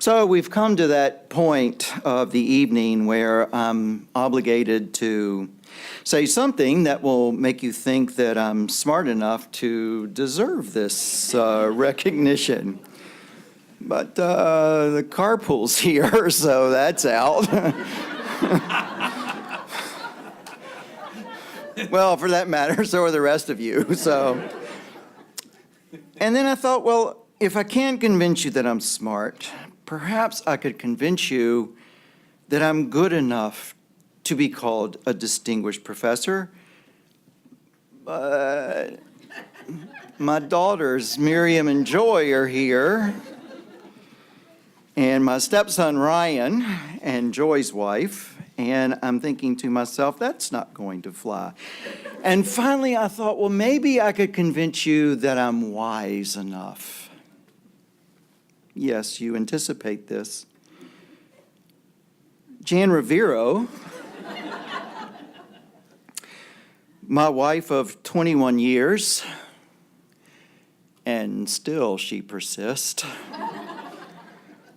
So we've come to that point of the evening where I'm obligated to say something that will make you think that I'm smart enough to deserve this recognition. But the carpool's here, so that's out. Well, for that matter, so are the rest of you. And then I thought, well, if I can't convince you that I'm smart, perhaps I could convince you that I'm good enough to be called a distinguished professor. But my daughters, Miriam and Joy, are here, and my stepson, Ryan, and Joy's wife, and I'm thinking to myself, that's not going to fly. And finally, I thought, well, maybe I could convince you that I'm wise enough. Yes, you anticipate this. Jan Rivero, my wife of 21 years, and still she persists.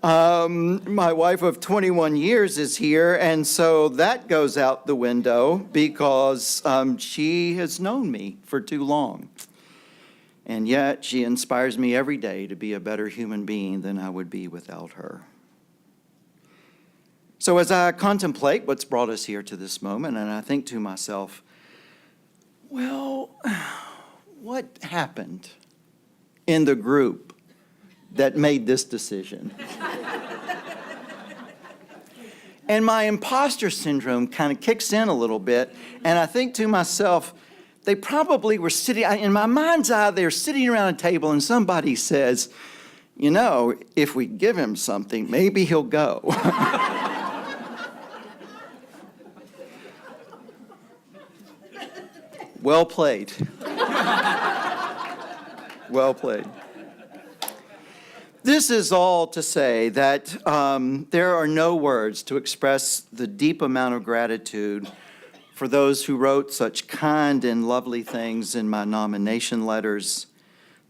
My wife of 21 years is here, and so that goes out the window because she has known me for too long. And yet she inspires me every day to be a better human being than I would be without her. So as I contemplate what's brought us here to this moment, and I think to myself, well, what happened in the group that made this decision? And my imposter syndrome kind of kicks in a little bit, and I think to myself, they probably were sitting, in my mind's eye, they're sitting around a table and somebody says, you know, if we give him something, maybe he'll go. Well played. Well played. This is all to say that there are no words to express the deep amount of gratitude for those who wrote such kind and lovely things in my nomination letters.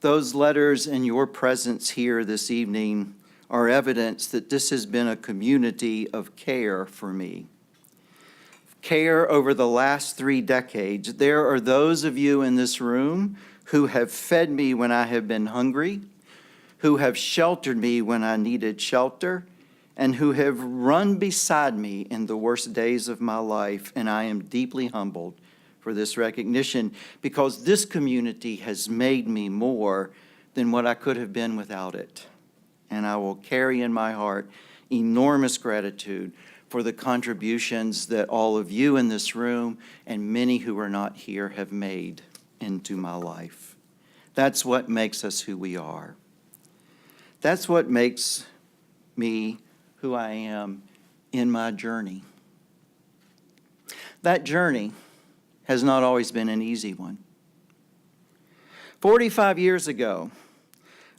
Those letters and your presence here this evening are evidence that this has been a community of care for me. Care over the last 3 decades. There are those of you in this room who have fed me when I have been hungry, who have sheltered me when I needed shelter, and who have run beside me in the worst days of my life. And I am deeply humbled for this recognition because this community has made me more than what I could have been without it. And I will carry in my heart enormous gratitude for the contributions that all of you in this room and many who are not here have made into my life. That's what makes us who we are. That's what makes me who I am in my journey. That journey has not always been an easy one. 45 years ago,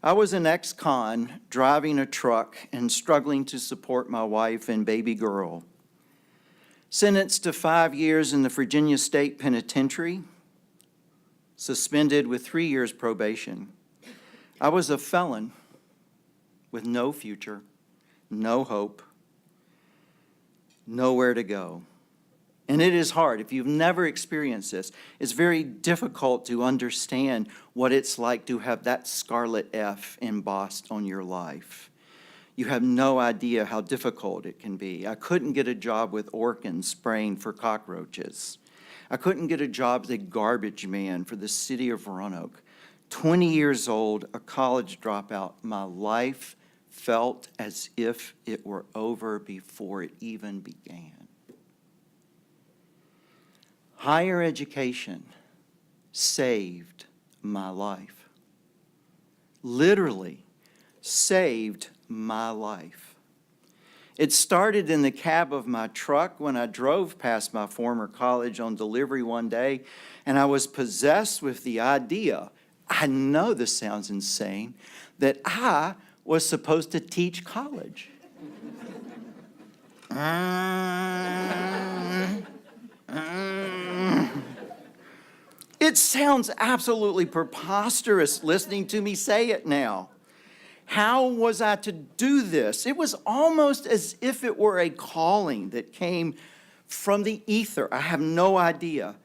I was an ex-con driving a truck and struggling to support my wife and baby girl. Sentenced to 5 years in the Virginia State Penitentiary, suspended with 3 years probation. I was a felon with no future, no hope, nowhere to go. And it is hard. If you've never experienced this, it's very difficult to understand what it's like to have that scarlet F embossed on your life. You have no idea how difficult it can be. I couldn't get a job with Orkin spraying for cockroaches. I couldn't get a job as a garbage man for the city of Roanoke. 20 years old, a college dropout. My life felt as if it were over before it even began. Higher education saved my life. Literally saved my life. It started in the cab of my truck when I drove past my former college on delivery one day, and I was possessed with the idea, I know this sounds insane, that I was supposed to teach college. It sounds absolutely preposterous listening to me say it now. How was I to do this? It was almost as if it were a calling that came from the ether. I have no idea.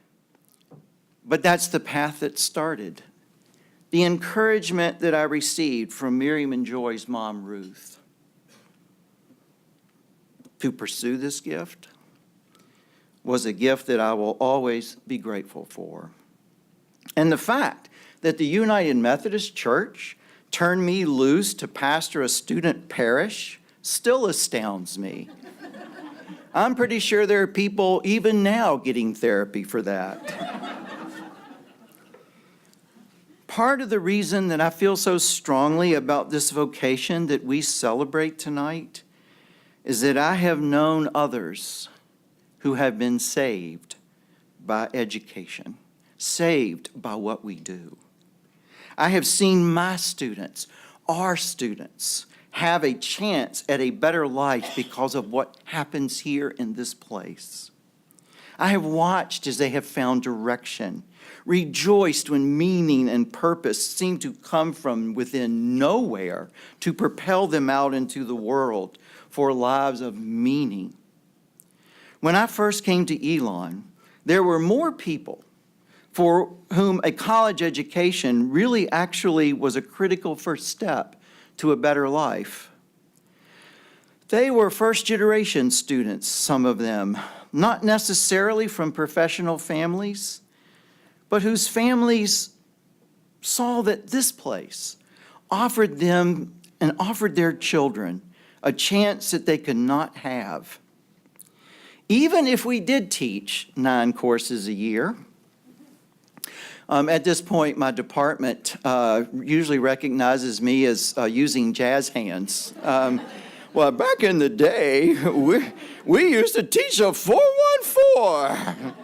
But that's the path that started. The encouragement that I received from Miriam and Joy's mom, Ruth, to pursue this gift was a gift that I will always be grateful for. And the fact that the United Methodist Church turned me loose to pastor a student parish still astounds me. I'm pretty sure there are people even now getting therapy for that. Part of the reason that I feel so strongly about this vocation that we celebrate tonight is that I have known others who have been saved by education, saved by what we do. I have seen my students, our students, have a chance at a better life because of what happens here in this place. I have watched as they have found direction, rejoiced when meaning and purpose seem to come from within nowhere to propel them out into the world for lives of meaning. When I first came to Elon, there were more people for whom a college education really actually was a critical first step to a better life. They were first-generation students, some of them, not necessarily from professional families, but whose families saw that this place offered them and offered their children a chance that they could not have. Even if we did teach 9 courses a year, at this point, my department usually recognizes me as using jazz hands. Well, back in the day, we used to teach a 414.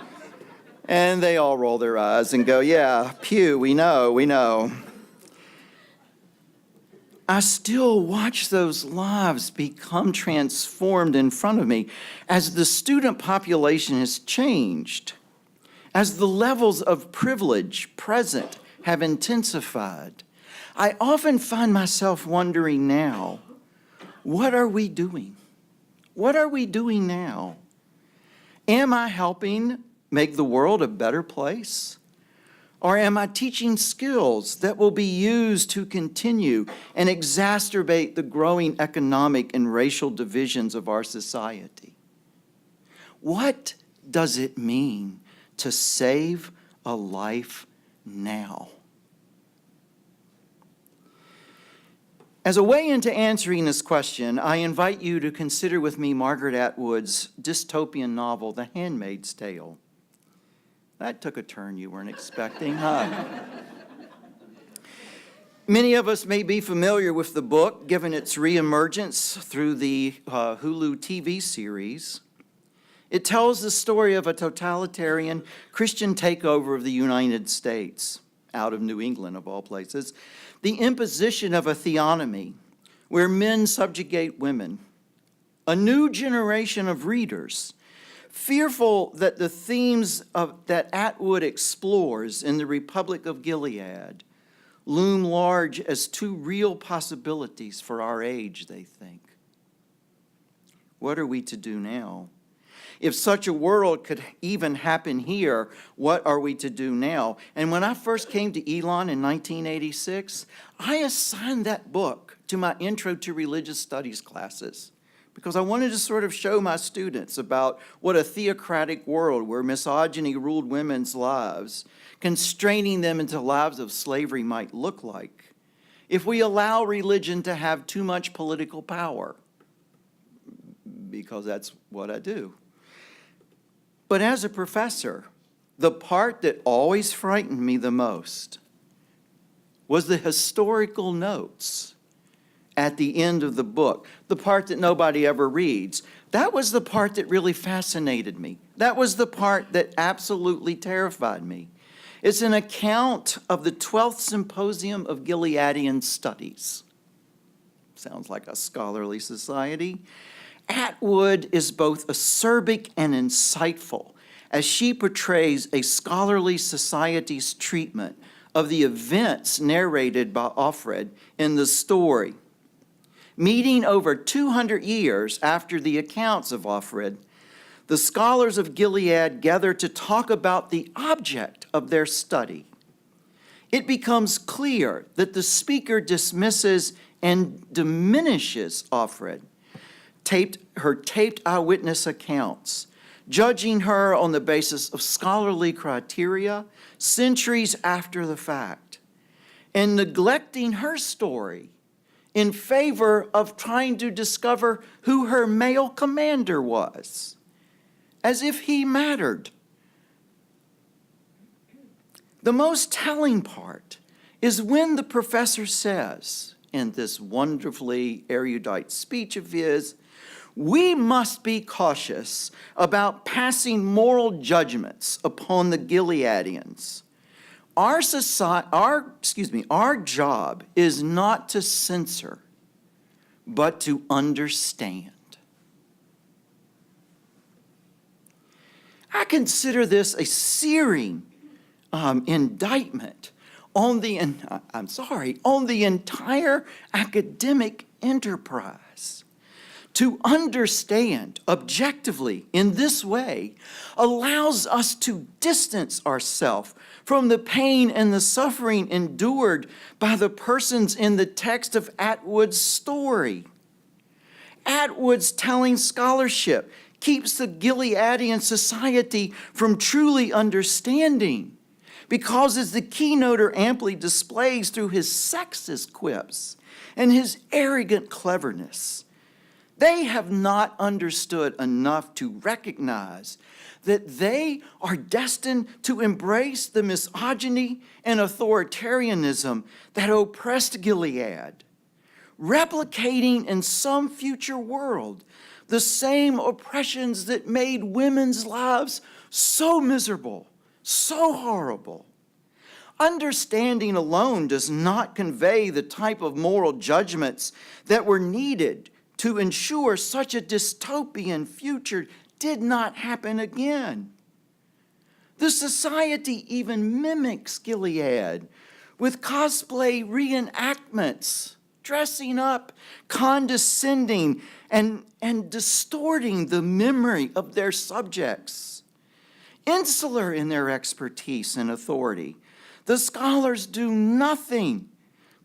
And they all roll their eyes and go, yeah, Pugh, we know. I still watch those lives become transformed in front of me as the student population has changed, as the levels of privilege present have intensified. I often find myself wondering now, what are we doing? What are we doing now? Am I helping make the world a better place? Or am I teaching skills that will be used to continue and exacerbate the growing economic and racial divisions of our society? What does it mean to save a life now? As a way into answering this question, I invite you to consider with me Margaret Atwood's dystopian novel, The Handmaid's Tale. That took a turn you weren't expecting, huh? Many of us may be familiar with the book, given its reemergence through the Hulu TV series. It tells the story of a totalitarian Christian takeover of the United States, out of New England of all places, the imposition of a theonomy where men subjugate women, a new generation of readers fearful that the themes that Atwood explores in The Republic of Gilead loom large as too real possibilities for our age, they think. What are we to do now? If such a world could even happen here, what are we to do now? And when I first came to Elon in 1986, I assigned that book to my Intro to Religious Studies classes because I wanted to sort of show my students about what a theocratic world where misogyny ruled women's lives, constraining them into lives of slavery might look like if we allow religion to have too much political power, because that's what I do. But as a professor, the part that always frightened me the most was the historical notes at the end of the book, the part that nobody ever reads. That was the part that really fascinated me. That was the part that absolutely terrified me. It's an account of the 12th Symposium of Gileadian Studies. Sounds like a scholarly society. Atwood is both acerbic and insightful as she portrays a scholarly society's treatment of the events narrated by Offred in the story Meeting over 200 years after the accounts of Offred, the scholars of Gilead gather to talk about the object of their study. It becomes clear that the speaker dismisses and diminishes Offred, her taped eyewitness accounts, judging her on the basis of scholarly criteria centuries after the fact, and neglecting her story in favor of trying to discover who her male commander was, as if he mattered. The most telling part is when the professor says, in this wonderfully erudite speech of his, we must be cautious about passing moral judgments upon the Gileadians. Our job is not to censor, but to understand. I consider this a searing indictment on the entire academic enterprise. To understand objectively in this way allows us to distance ourselves from the pain and the suffering endured by the persons in the text of Atwood's story. Atwood's telling scholarship keeps the Gileadian society from truly understanding, because, as the keynoter amply displays through his sexist quips and his arrogant cleverness, they have not understood enough to recognize that they are destined to embrace the misogyny and authoritarianism that oppressed Gilead, replicating in some future world the same oppressions that made women's lives so miserable, so horrible. Understanding alone does not convey the type of moral judgments that were needed to ensure such a dystopian future did not happen again. The society even mimics Gilead with cosplay reenactments, dressing up, condescending, and distorting the memory of their subjects. Insular in their expertise and authority, the scholars do nothing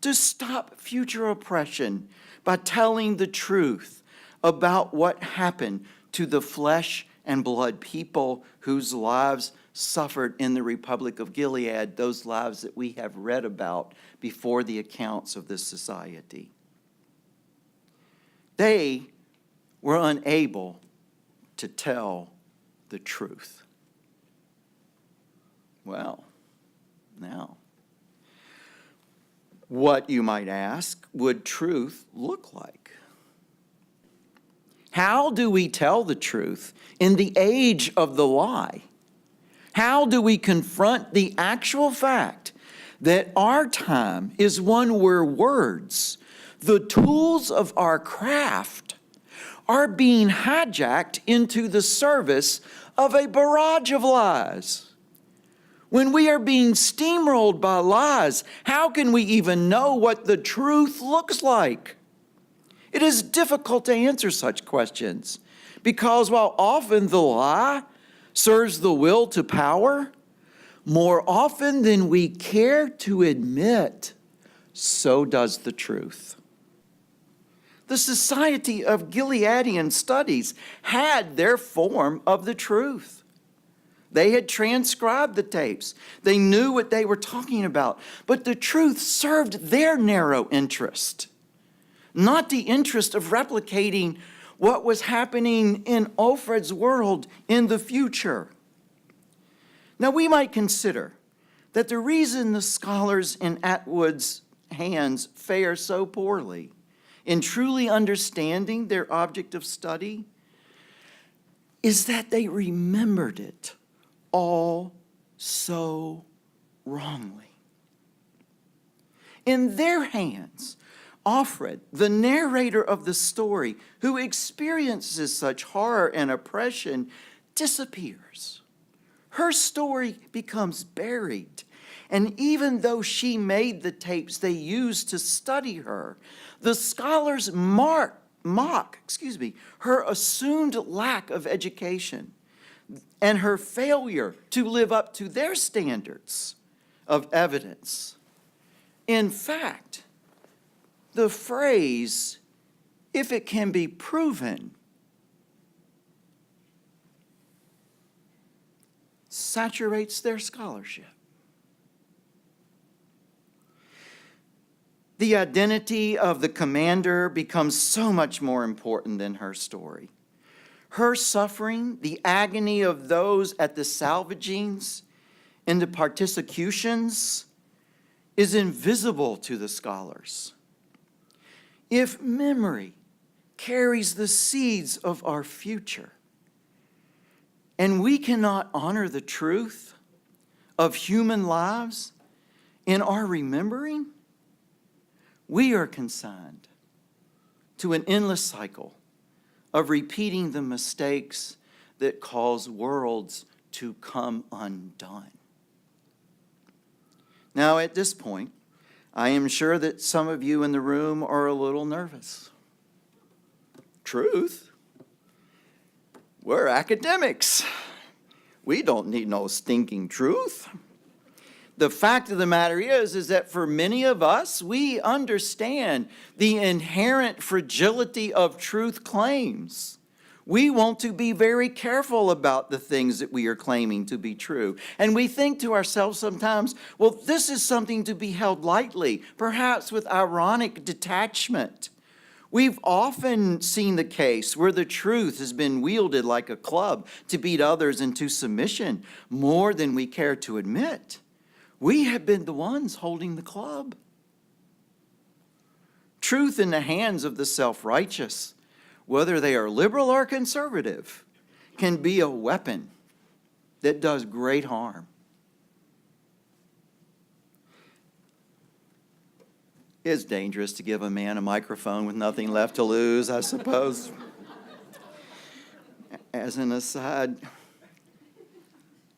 to stop future oppression by telling the truth about what happened to the flesh and blood people whose lives suffered in the Republic of Gilead, those lives that we have read about before the accounts of this society. They were unable to tell the truth. Well, now, what, you might ask, would truth look like? How do we tell the truth in the age of the lie? How do we confront the actual fact that our time is one where words, the tools of our craft, are being hijacked into the service of a barrage of lies? When we are being steamrolled by lies, how can we even know what the truth looks like? It is difficult to answer such questions because while often the lie serves the will to power, more often than we care to admit, so does the truth. The Society of Gileadian Studies had their form of the truth. They had transcribed the tapes. They knew what they were talking about. But the truth served their narrow interest, not the interest of replicating what was happening in Offred's world in the future. Now, we might consider that the reason the scholars in Atwood's hands fare so poorly in truly understanding their object of study is that they remembered it all so wrongly. In their hands, Offred, the narrator of the story, who experiences such horror and oppression, disappears. Her story becomes buried, And even though she made the tapes they used to study her, the scholars mock her assumed lack of education and her failure to live up to their standards of evidence. In fact, the phrase, "if it can be proven," saturates their scholarship. The identity of the commander becomes so much more important than her story. Her suffering, the agony of those at the salvagings and the persecutions, is invisible to the scholars. If memory carries the seeds of our future, and we cannot honor the truth of human lives in our remembering, we are consigned to an endless cycle of repeating the mistakes that cause worlds to come undone. Now, at this point, I am sure that some of you in the room are a little nervous. Truth? We're academics. We don't need no stinking truth. The fact of the matter is that for many of us, we understand the inherent fragility of truth claims. We want to be very careful about the things that we are claiming to be true. And we think to ourselves sometimes, well, this is something to be held lightly, perhaps with ironic detachment. We've often seen the case where the truth has been wielded like a club to beat others into submission more than we care to admit. We have been the ones holding the club. Truth in the hands of the self-righteous, whether they are liberal or conservative, can be a weapon that does great harm. It's dangerous to give a man a microphone with nothing left to lose, I suppose. As an aside,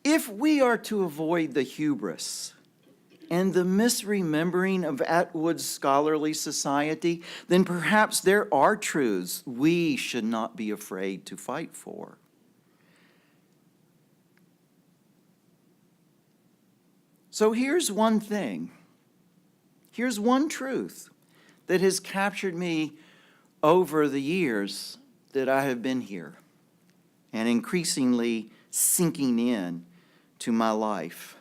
if we are to avoid the hubris and the misremembering of Atwood's scholarly society, then perhaps there are truths we should not be afraid to fight for. So here's one thing. Here's one truth that has captured me over the years that I have been here and increasingly sinking in to my life.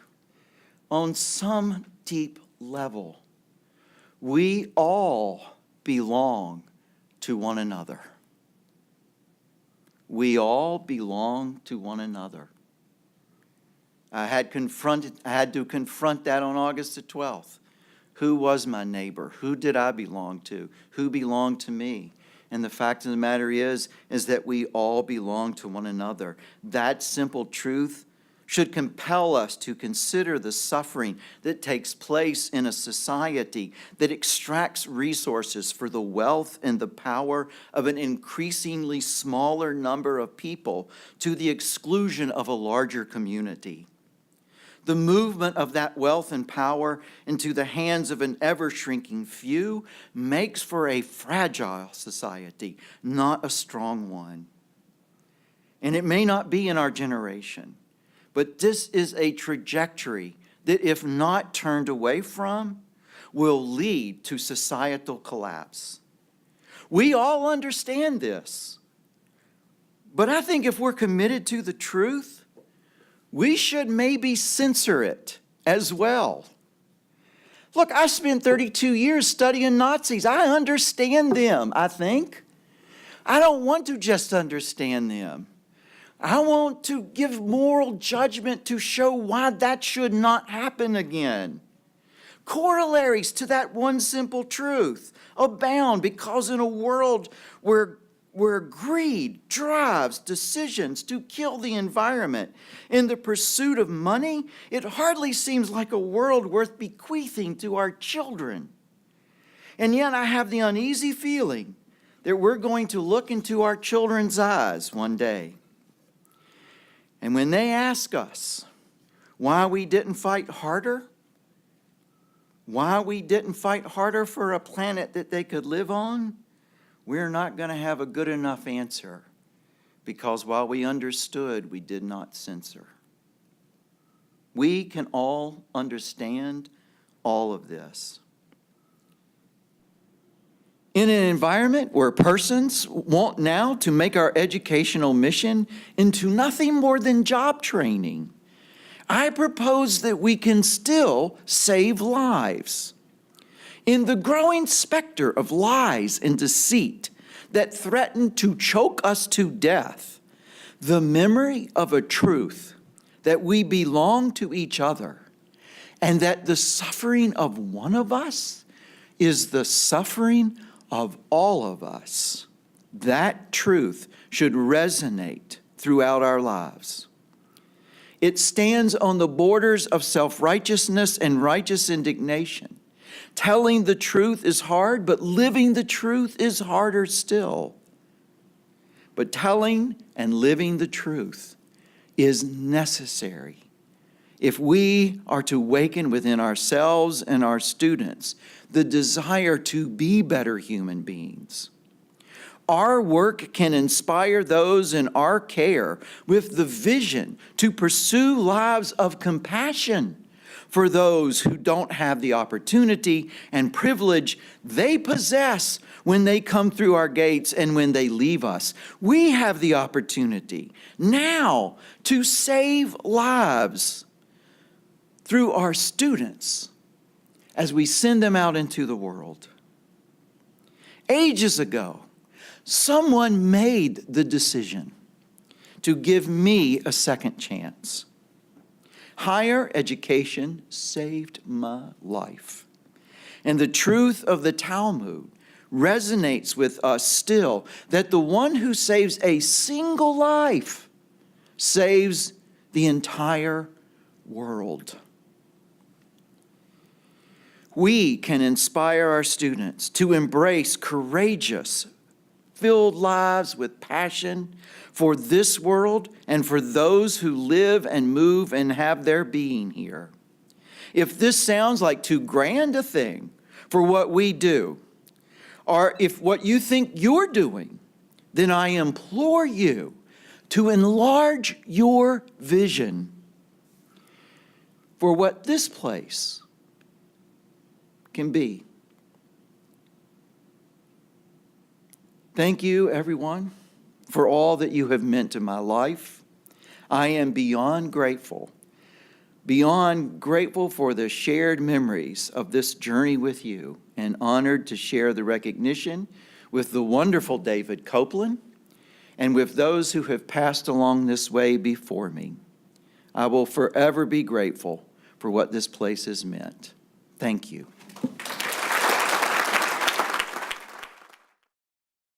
On some deep level, we all belong to one another. We all belong to one another. I had to confront that on August the 12th. Who was my neighbor? Who did I belong to? Who belonged to me? And the fact of the matter is that we all belong to one another. That simple truth should compel us to consider the suffering that takes place in a society that extracts resources for the wealth and the power of an increasingly smaller number of people to the exclusion of a larger community. The movement of that wealth and power into the hands of an ever-shrinking few makes for a fragile society, not a strong one. And it may not be in our generation, but this is a trajectory that, if not turned away from, will lead to societal collapse. We all understand this, but I think if we're committed to the truth, we should maybe censor it as well. Look, I spent 32 years studying Nazis. I understand them, I think. I don't want to just understand them. I want to give moral judgment to show why that should not happen again. Corollaries to that one simple truth abound because in a world where greed drives decisions to kill the environment in the pursuit of money, it hardly seems like a world worth bequeathing to our children. And yet I have the uneasy feeling that we're going to look into our children's eyes one day. And when they ask us why we didn't fight harder, why we didn't fight harder for a planet that they could live on, we're not going to have a good enough answer, because while we understood, we did not censor. We can all understand all of this. In an environment where persons want now to make our educational mission into nothing more than job training, I propose that we can still save lives. In the growing specter of lies and deceit that threaten to choke us to death, the memory of a truth that we belong to each other and that the suffering of one of us is the suffering of all of us, that truth should resonate throughout our lives. It stands on the borders of self-righteousness and righteous indignation. Telling the truth is hard, but living the truth is harder still. But telling and living the truth is necessary if we are to awaken within ourselves and our students the desire to be better human beings. Our work can inspire those in our care with the vision to pursue lives of compassion for those who don't have the opportunity and privilege they possess when they come through our gates and when they leave us. We have the opportunity now to save lives through our students as we send them out into the world. Ages ago, someone made the decision to give me a second chance. Higher education saved my life. And the truth of the Talmud resonates with us still, that the one who saves a single life saves the entire world. We can inspire our students to embrace courageous, filled lives with passion for this world and for those who live and move and have their being here. If this sounds like too grand a thing for what we do, or if what you think you're doing, then I implore you to enlarge your vision for what this place can be. Thank you, everyone, for all that you have meant to my life. I am beyond grateful for the shared memories of this journey with you, and honored to share the recognition with the wonderful David Copeland and with those who have passed along this way before me. I will forever be grateful for what this place has meant. Thank you.